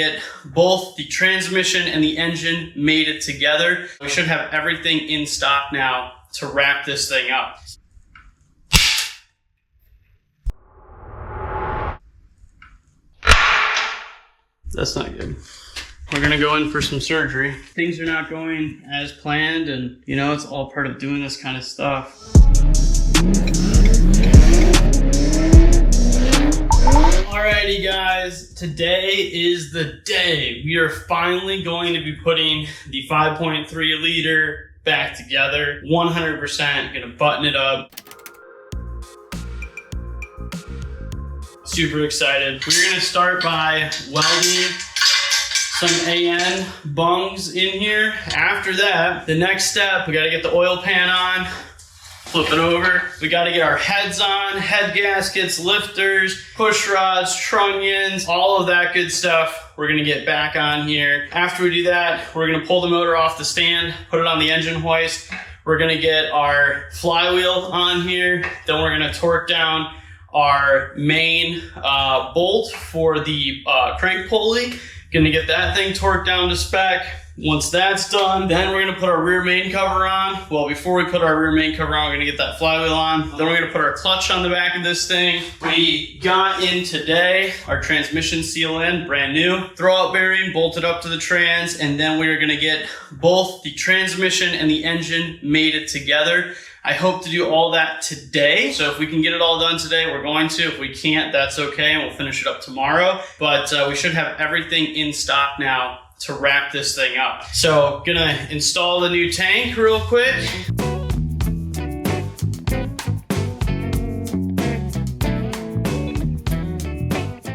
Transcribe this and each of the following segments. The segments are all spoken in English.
get both the transmission and the engine mated together. We should have everything in stock now to wrap this thing up. That's not good. We're gonna go in for some surgery. Things are not going as planned, and you know, it's all part of doing this kind of stuff. Alrighty guys, today is the day. We are finally going to be putting the 5.3 liter back together. 100% gonna button it up. Super excited. We're gonna start by welding some AN bungs in here. After that, the next step, we gotta get the oil pan on, flip it over. We gotta get our heads on, head gaskets, lifters, push rods, trunnions, all of that good stuff. We're gonna get back on here. After we do that, we're gonna pull the motor off the stand, put it on the engine hoist. We're gonna get our flywheel on here. Then we're gonna torque down our main bolt for the crank pulley. Gonna get that thing torqued down to spec. Once that's done, then we're gonna put our rear main cover on. Well, before we put our rear main cover on, we're gonna get that flywheel on. Then we're gonna put our clutch on the back of this thing. We got in today our transmission seal in, brand new. Throwout bearing bolted up to the trans, and then we are gonna get both the transmission and the engine mated together. I hope to do all that today. So if we can get it all done today, we're going to. If we can't, that's okay, and we'll finish it up tomorrow. But we should have everything in stock now to wrap this thing up. So gonna install the new tank real quick.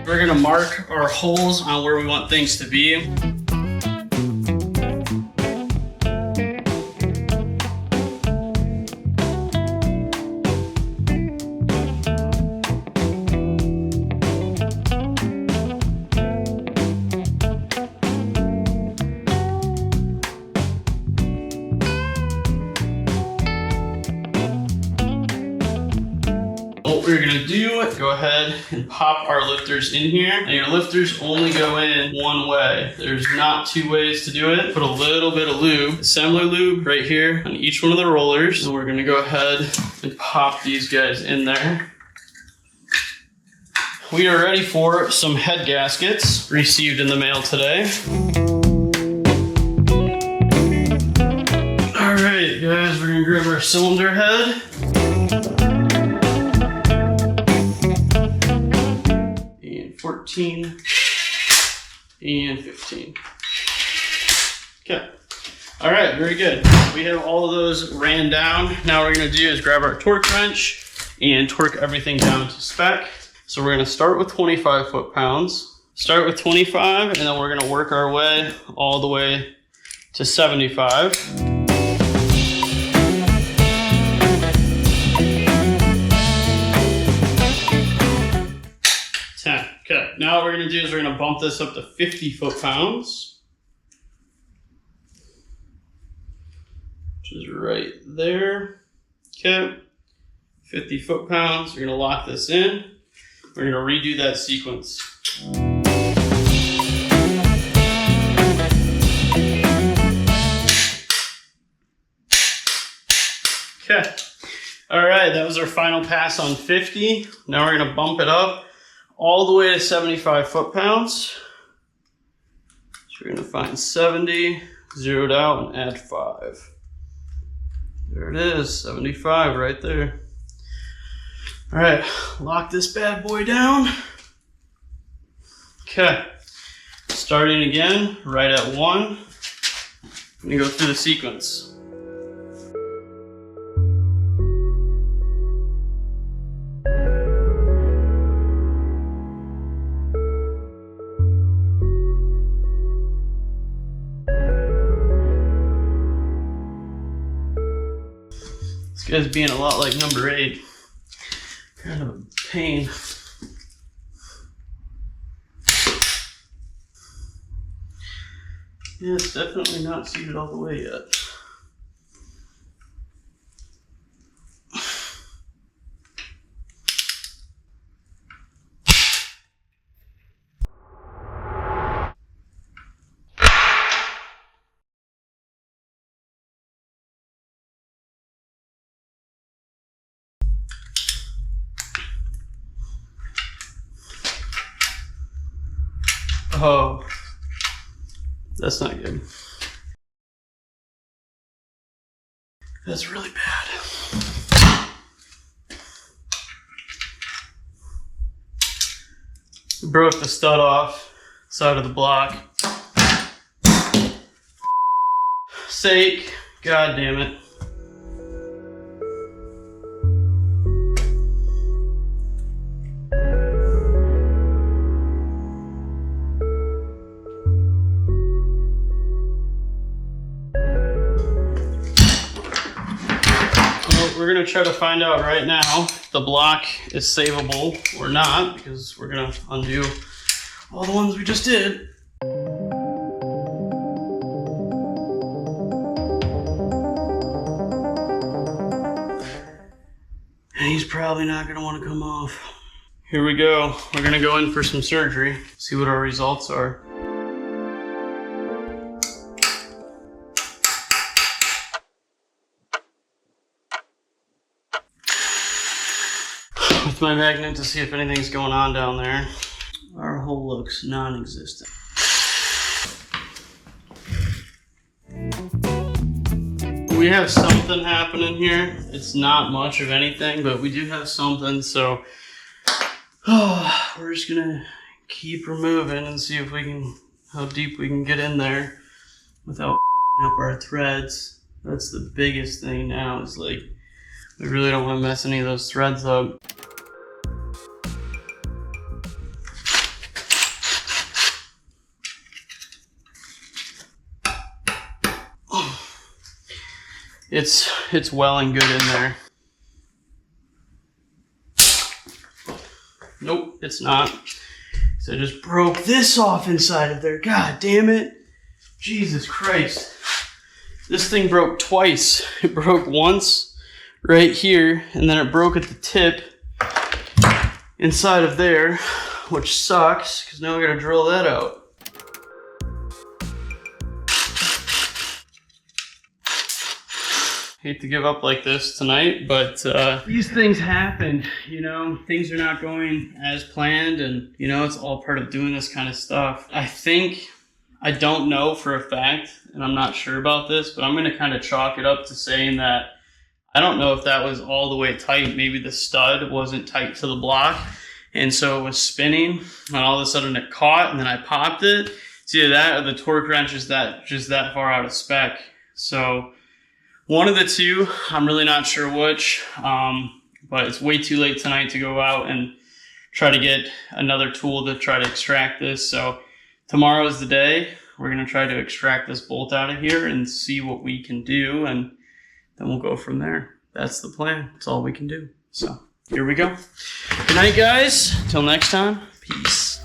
We're gonna mark our holes on where we want things to be. What we're gonna do, go ahead and pop our lifters in here. And your lifters only go in one way. There's not two ways to do it. Put a little bit of lube, assembly lube right here on each one of the rollers. And we're gonna go ahead and pop these guys in there. We are ready for some head gaskets received in the mail today. All right, guys, we're gonna grab our cylinder head. And 14 and 15. Okay. All right, very good. We have all of those ran down. Now what we're gonna do is grab our torque wrench and torque everything down to spec. So we're gonna start with 25 foot-pounds. Start with 25, and then we're gonna work our way all the way to 75. Okay, now what we're gonna do is we're gonna bump this up to 50 foot-pounds. Which is right there. Okay, 50 foot-pounds. We're gonna lock this in. We're gonna redo that sequence. Okay, all right, that was our final pass on 50. Now we're gonna bump it up all the way to 75 foot-pounds. So we're gonna find 70, zero it out, and add 5. There it is, 75 right there. All right, lock this bad boy down. Okay, starting again, right at 1. I'm gonna go through the sequence. This guy's being a lot like number 8. Kind of a pain. Yeah, it's definitely not seated all the way yet. Oh, that's not good. That's really bad. Broke the stud off side of the block. Sake, god damn it. We're gonna try to find out right now if the block is savable or not, because we're gonna undo all the ones we just did. And he's probably not gonna want to come off. Here we go. We're gonna go in for some surgery, see what our results are. With my magnet to see if anything's going on down there. Our hole looks non-existent. We have something happening here. It's not much of anything, but we do have something, so we're just gonna keep removing and see if we can, how deep we can get in there without f***ing up our threads. That's the biggest thing now, is like, we really don't want to mess any of those threads up. It's well and good in there. Nope, it's not. So I just broke this off inside of there. God damn it. Jesus Christ. This thing broke twice. It broke once right here, and then it broke at the tip inside of there, which sucks, because now we gotta drill that out. Hate to give up like this tonight, but these things happen, you know, things are not going as planned, and you know, it's all part of doing this kind of stuff. I don't know for a fact, and I'm not sure about this, but I'm going to kind of chalk it up to saying that I don't know if that was all the way tight. Maybe the stud wasn't tight to the block, and so it was spinning, and all of a sudden it caught, and then I popped it. It's either that or the torque wrench is just that far out of spec. So one of the two, I'm really not sure which, but it's way too late tonight to go out and try to get another tool to try to extract this. So tomorrow is the day. We're going to try to extract this bolt out of here and see what we can do, and then we'll go from there. That's the plan. That's all we can do. So here we go. Good night, guys. Till next time, peace.